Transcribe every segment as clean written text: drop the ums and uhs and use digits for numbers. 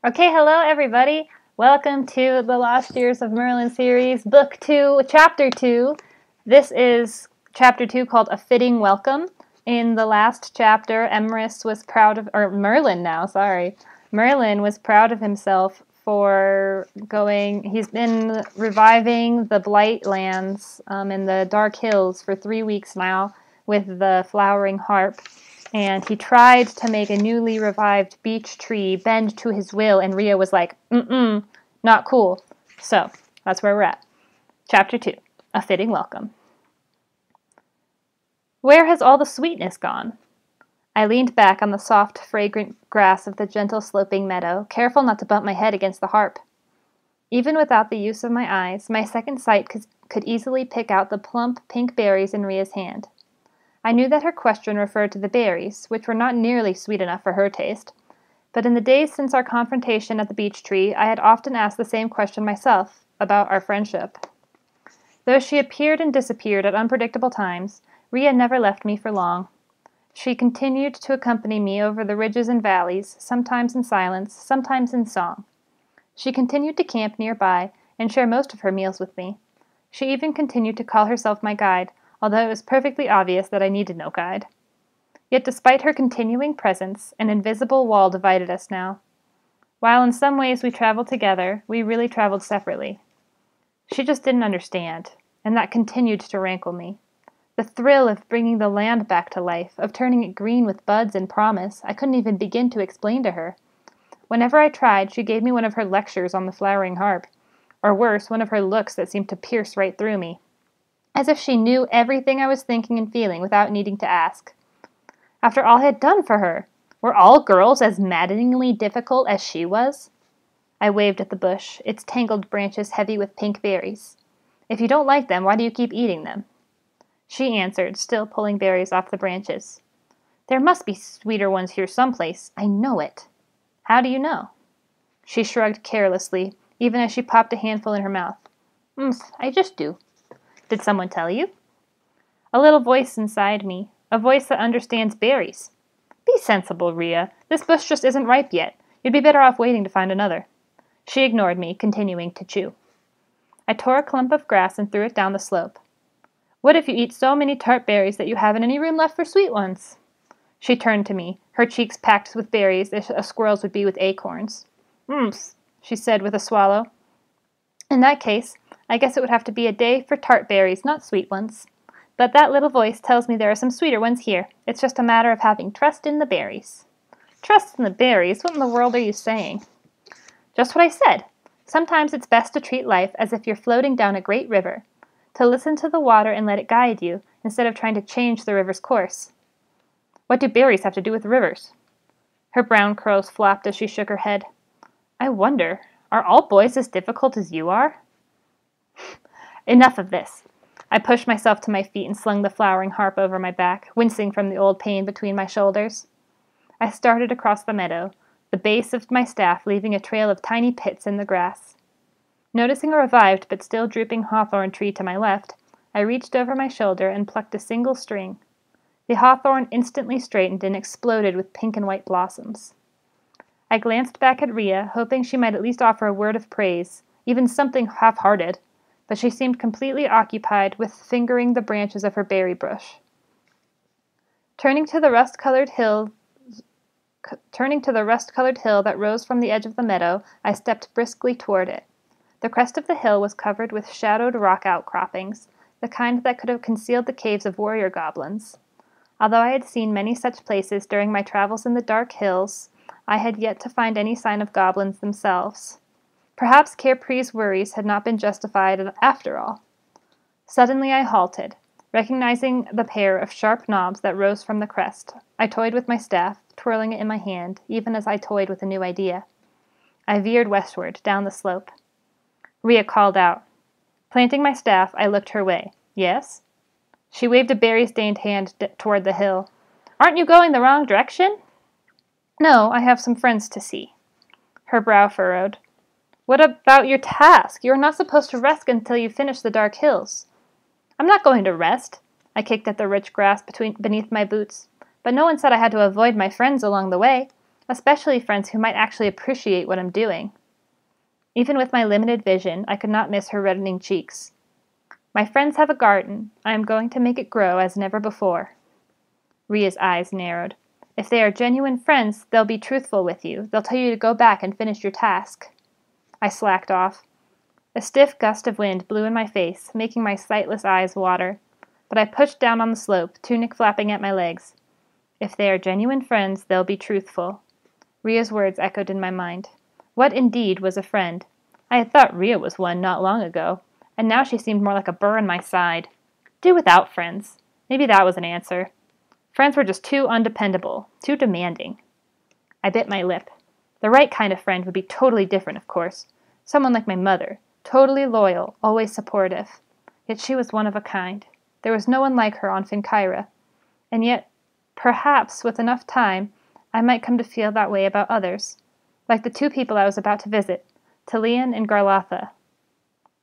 Okay, hello everybody. Welcome to the Lost Years of Merlin series, Book 2, Chapter 2. This is Chapter 2 called A Fitting Welcome. In the last chapter, Merlin was proud of himself for he's been reviving the Blight lands in the Dark Hills for 3 weeks now with the flowering harp. And he tried to make a newly revived beech tree bend to his will, and Rhea was like, not cool. So, that's where we're at. Chapter 2, A Fitting Welcome. Where has all the sweetness gone? I leaned back on the soft, fragrant grass of the gentle sloping meadow, careful not to bump my head against the harp. Even without the use of my eyes, my second sight could easily pick out the plump, pink berries in Rhea's hand. I knew that her question referred to the berries, which were not nearly sweet enough for her taste. But in the days since our confrontation at the beech tree, I had often asked the same question myself, about our friendship. Though she appeared and disappeared at unpredictable times, Rhea never left me for long. She continued to accompany me over the ridges and valleys, sometimes in silence, sometimes in song. She continued to camp nearby and share most of her meals with me. She even continued to call herself my guide, although it was perfectly obvious that I needed no guide. Yet despite her continuing presence, an invisible wall divided us now. While in some ways we traveled together, we really traveled separately. She just didn't understand, and that continued to rankle me. The thrill of bringing the land back to life, of turning it green with buds and promise, I couldn't even begin to explain to her. Whenever I tried, she gave me one of her lectures on the flowering harp, or worse, one of her looks that seemed to pierce right through me, as if she knew everything I was thinking and feeling without needing to ask. After all I had done for her, were all girls as maddeningly difficult as she was? I waved at the bush, its tangled branches heavy with pink berries. If you don't like them, why do you keep eating them? She answered, still pulling berries off the branches. There must be sweeter ones here someplace. I know it. How do you know? She shrugged carelessly, even as she popped a handful in her mouth. I just do. Did someone tell you? A little voice inside me, a voice that understands berries. Be sensible, Rhea. This bush just isn't ripe yet. You'd be better off waiting to find another. She ignored me, continuing to chew. I tore a clump of grass and threw it down the slope. What if you eat so many tart berries that you haven't any room left for sweet ones? She turned to me, her cheeks packed with berries as a squirrel's would be with acorns. She said with a swallow. In that case, I guess it would have to be a day for tart berries, not sweet ones. But that little voice tells me there are some sweeter ones here. It's just a matter of having trust in the berries. Trust in the berries? What in the world are you saying? Just what I said. Sometimes it's best to treat life as if you're floating down a great river, to listen to the water and let it guide you, instead of trying to change the river's course. What do berries have to do with rivers? Her brown curls flopped as she shook her head. I wonder, are all boys as difficult as you are? Enough of this. I pushed myself to my feet and slung the flowering harp over my back, wincing from the old pain between my shoulders. I started across the meadow, the base of my staff leaving a trail of tiny pits in the grass. Noticing a revived but still drooping hawthorn tree to my left, I reached over my shoulder and plucked a single string. The hawthorn instantly straightened and exploded with pink and white blossoms. I glanced back at Rhea, hoping she might at least offer a word of praise, even something half-hearted, but she seemed completely occupied with fingering the branches of her berry bush. Turning to the rust-colored hill that rose from the edge of the meadow, I stepped briskly toward it. The crest of the hill was covered with shadowed rock outcroppings, the kind that could have concealed the caves of warrior goblins. Although I had seen many such places during my travels in the Dark Hills, I had yet to find any sign of goblins themselves. Perhaps Carepre's worries had not been justified after all. Suddenly I halted, recognizing the pair of sharp knobs that rose from the crest. I toyed with my staff, twirling it in my hand, even as I toyed with a new idea. I veered westward, down the slope. Rhea called out. Planting my staff, I looked her way. Yes? She waved a berry-stained hand toward the hill. Aren't you going the wrong direction? No, I have some friends to see. Her brow furrowed. What about your task? You are not supposed to rest until you finish the Dark Hills. I'm not going to rest. I kicked at the rich grass beneath my boots. But no one said I had to avoid my friends along the way. especially friends who might actually appreciate what I'm doing. Even with my limited vision, I could not miss her reddening cheeks. My friends have a garden. I am going to make it grow as never before. Ria's eyes narrowed. If they are genuine friends, they'll be truthful with you. They'll tell you to go back and finish your task. I slacked off. A stiff gust of wind blew in my face, making my sightless eyes water. But I pushed down on the slope, tunic flapping at my legs. If they are genuine friends, they'll be truthful. Ria's words echoed in my mind. What indeed was a friend? I had thought Ria was one not long ago, and now she seemed more like a burr in my side. Do without friends. Maybe that was an answer. Friends were just too undependable, too demanding. I bit my lip. The right kind of friend would be totally different, of course. Someone like my mother, totally loyal, always supportive. Yet she was one of a kind. There was no one like her on Finkyra. And yet, perhaps with enough time, I might come to feel that way about others, like the two people I was about to visit, Talion and Garlatha.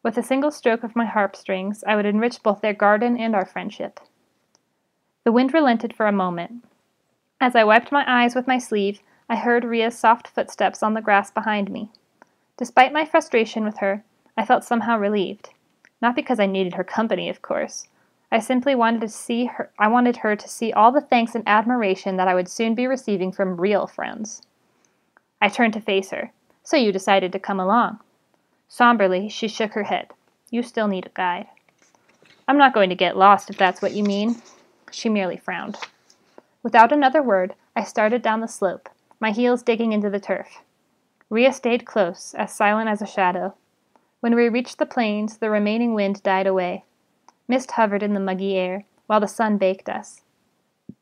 With a single stroke of my harp strings, I would enrich both their garden and our friendship. The wind relented for a moment. As I wiped my eyes with my sleeve, I heard Ria's soft footsteps on the grass behind me. Despite my frustration with her, I felt somehow relieved. Not because I needed her company, of course. I simply wanted her to see all the thanks and admiration that I would soon be receiving from real friends. I turned to face her. So you decided to come along. Somberly, she shook her head. You still need a guide. I'm not going to get lost, if that's what you mean. She merely frowned. Without another word, I started down the slope, my heels digging into the turf. Ria stayed close, as silent as a shadow. When we reached the plains, the remaining wind died away. Mist hovered in the muggy air, while the sun baked us.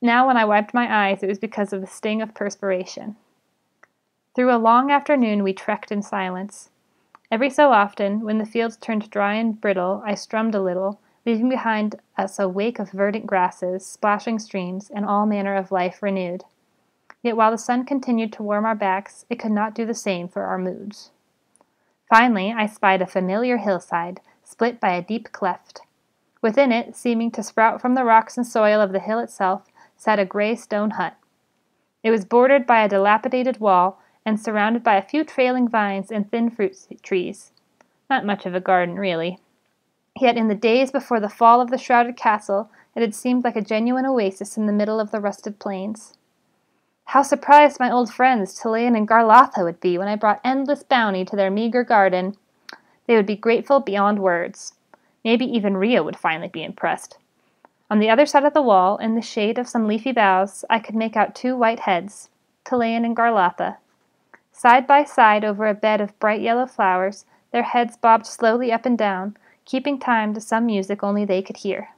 Now when I wiped my eyes, it was because of the sting of perspiration. Through a long afternoon we trekked in silence. Every so often, when the fields turned dry and brittle, I strummed a little, leaving behind us a wake of verdant grasses, splashing streams, and all manner of life renewed. Yet while the sun continued to warm our backs, it could not do the same for our moods. Finally, I spied a familiar hillside, split by a deep cleft. Within it, seeming to sprout from the rocks and soil of the hill itself, sat a gray stone hut. It was bordered by a dilapidated wall, and surrounded by a few trailing vines and thin fruit trees. Not much of a garden, really. Yet in the days before the fall of the shrouded castle, it had seemed like a genuine oasis in the middle of the rusted plains. How surprised my old friends Talion and Garlatha would be when I brought endless bounty to their meager garden. They would be grateful beyond words. Maybe even Ria would finally be impressed. On the other side of the wall, in the shade of some leafy boughs, I could make out two white heads, Talion and Garlatha. Side by side over a bed of bright yellow flowers, their heads bobbed slowly up and down, keeping time to some music only they could hear.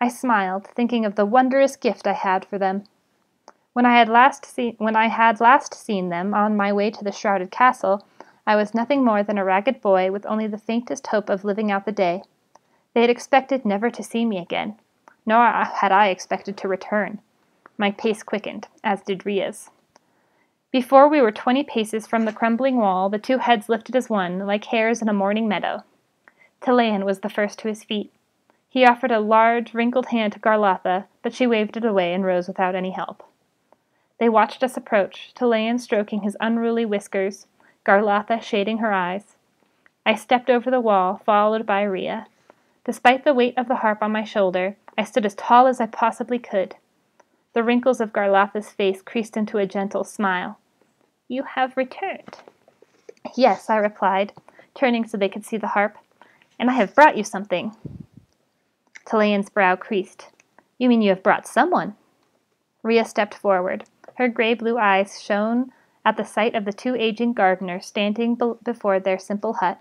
I smiled, thinking of the wondrous gift I had for them. When I had last seen them on my way to the shrouded castle, I was nothing more than a ragged boy with only the faintest hope of living out the day. They had expected never to see me again, nor had I expected to return. My pace quickened, as did Ria's. Before we were 20 paces from the crumbling wall, the two heads lifted as one, like hares in a morning meadow. Talion was the first to his feet. He offered a large, wrinkled hand to Garlatha, but she waved it away and rose without any help. They watched us approach, Talion stroking his unruly whiskers, Garlatha shading her eyes. I stepped over the wall, followed by Ria. Despite the weight of the harp on my shoulder, I stood as tall as I possibly could. The wrinkles of Garlatha's face creased into a gentle smile. You have returned. Yes, I replied, turning so they could see the harp. And I have brought you something. Talion's brow creased. You mean you have brought someone? Ria stepped forward. Her gray-blue eyes shone at the sight of the two aging gardeners standing before their simple hut.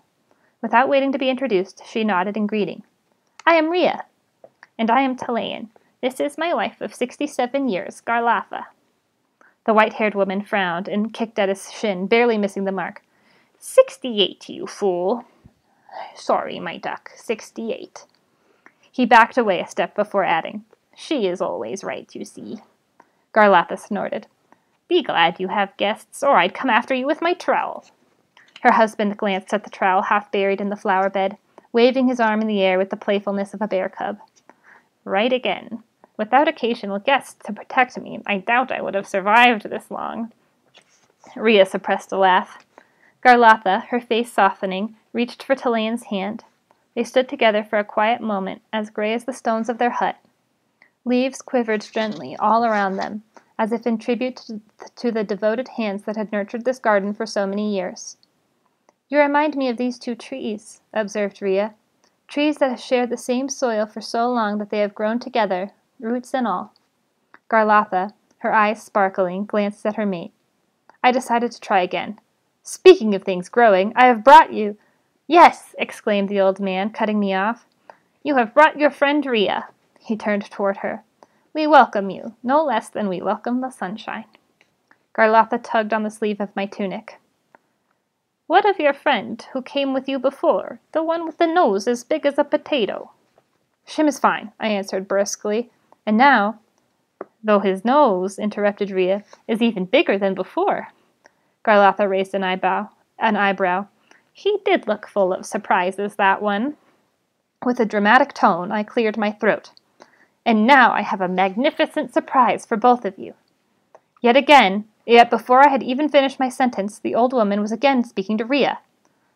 Without waiting to be introduced, she nodded in greeting. I am Ria. And I am Talion. This is my wife of 67 years, Garlatha. The white-haired woman frowned and kicked at his shin, barely missing the mark. 68, you fool. Sorry, my duck, 68. He backed away a step before adding, She is always right, you see. Garlatha snorted. Be glad you have guests, or I'd come after you with my trowel. Her husband glanced at the trowel half buried in the flower bed, waving his arm in the air with the playfulness of a bear cub. Right again. Without occasional guests to protect me, I doubt I would have survived this long. Rhea suppressed a laugh. Garlotha, her face softening, reached for Talayan's hand. They stood together for a quiet moment, as gray as the stones of their hut. Leaves quivered gently all around them, as if in tribute to the devoted hands that had nurtured this garden for so many years. "You remind me of these two trees," observed Rhea. "Trees that have shared the same soil for so long that they have grown together, roots and all." Garlotha, her eyes sparkling, glanced at her mate. I decided to try again. "Speaking of things growing, I have brought you—" "Yes!" exclaimed the old man, cutting me off. "You have brought your friend Rhea." He turned toward her. "We welcome you, no less than we welcome the sunshine." Garlotha tugged on the sleeve of my tunic. "What of your friend who came with you before, the one with the nose as big as a potato?" "Shim is fine," I answered briskly. "And now—" "Though his nose," interrupted Rhea, "is even bigger than before." Garlotha raised an eyebrow. "He did look full of surprises, that one." With a dramatic tone, I cleared my throat. "And now I have a magnificent surprise for both of you." Yet before I had even finished my sentence, the old woman was again speaking to Rhea.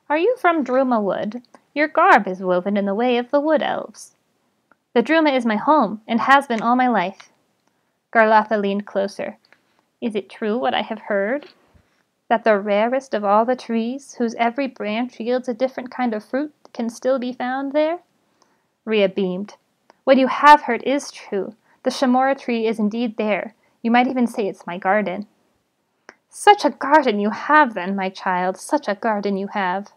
"Are you from Druma Wood? Your garb is woven in the way of the wood elves." "The Druma is my home, and has been all my life." Garlotha leaned closer. "Is it true what I have heard? That the rarest of all the trees, whose every branch yields a different kind of fruit, can still be found there?" Rhea beamed. "What you have heard is true. The Shamora tree is indeed there. You might even say it's my garden." "Such a garden you have, then, my child, such a garden you have."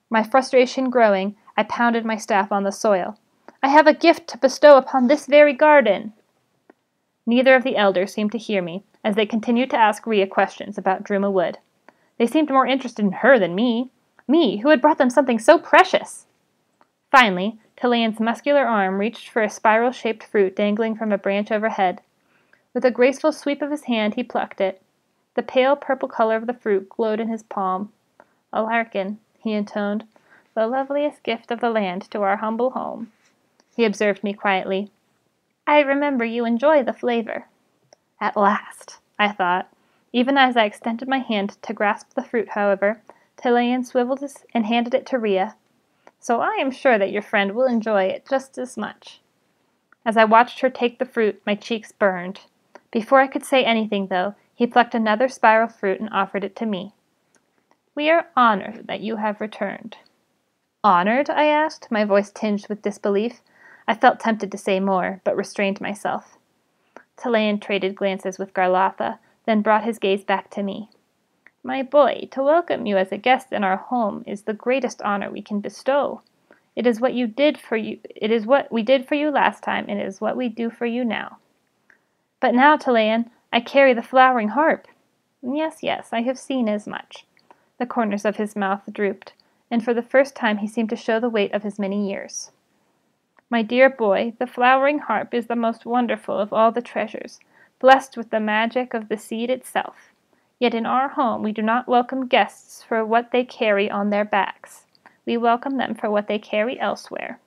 My frustration growing, I pounded my staff on the soil. "I have a gift to bestow upon this very garden." Neither of the elders seemed to hear me, as they continued to ask Rhea questions about Druma Wood. They seemed more interested in her than me, who had brought them something so precious. Finally, Talayan's muscular arm reached for a spiral-shaped fruit dangling from a branch overhead. With a graceful sweep of his hand, he plucked it. The pale purple color of the fruit glowed in his palm. "A larkin," he intoned, "the loveliest gift of the land to our humble home." He observed me quietly. "I remember you enjoy the flavor." At last, I thought. Even as I extended my hand to grasp the fruit, however, Talayan swiveled and handed it to Rhea. "So I am sure that your friend will enjoy it just as much." As I watched her take the fruit, my cheeks burned. Before I could say anything, though, he plucked another spiral fruit and offered it to me. "We are honored that you have returned." "Honored?" I asked, my voice tinged with disbelief. I felt tempted to say more, but restrained myself. Talayan traded glances with Garlotha, then brought his gaze back to me. "My boy, to welcome you as a guest in our home is the greatest honor we can bestow. It is what we did for you last time, and it is what we do for you now." "But now, Talayan, I carry the flowering harp." Yes, I have seen as much." The corners of his mouth drooped, and for the first time he seemed to show the weight of his many years. "My dear boy, the flowering harp is the most wonderful of all the treasures, blessed with the magic of the seed itself. Yet in our home we do not welcome guests for what they carry on their backs. We welcome them for what they carry elsewhere."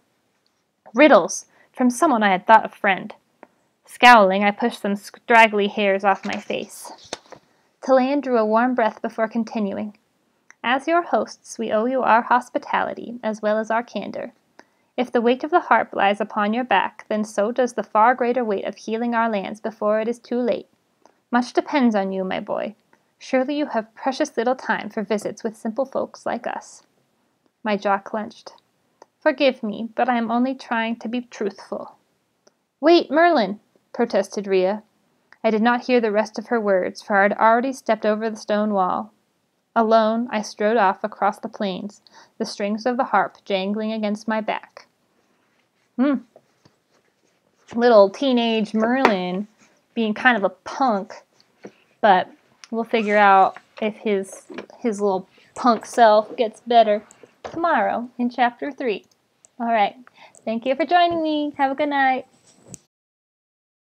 Riddles! From someone I had thought a friend. Scowling, I pushed some straggly hairs off my face. Talayan drew a warm breath before continuing. "As your hosts, we owe you our hospitality, as well as our candor. If the weight of the harp lies upon your back, then so does the far greater weight of healing our lands before it is too late. Much depends on you, my boy. Surely you have precious little time for visits with simple folks like us." My jaw clenched. "Forgive me, but I am only trying to be truthful." "Wait, Merlin!" protested Rhea. I did not hear the rest of her words, for I had already stepped over the stone wall. Alone, I strode off across the plains, the strings of the harp jangling against my back. Little teenage Merlin being kind of a punk, but we'll figure out if his little punk self gets better tomorrow in Chapter 3. All right. Thank you for joining me. Have a good night.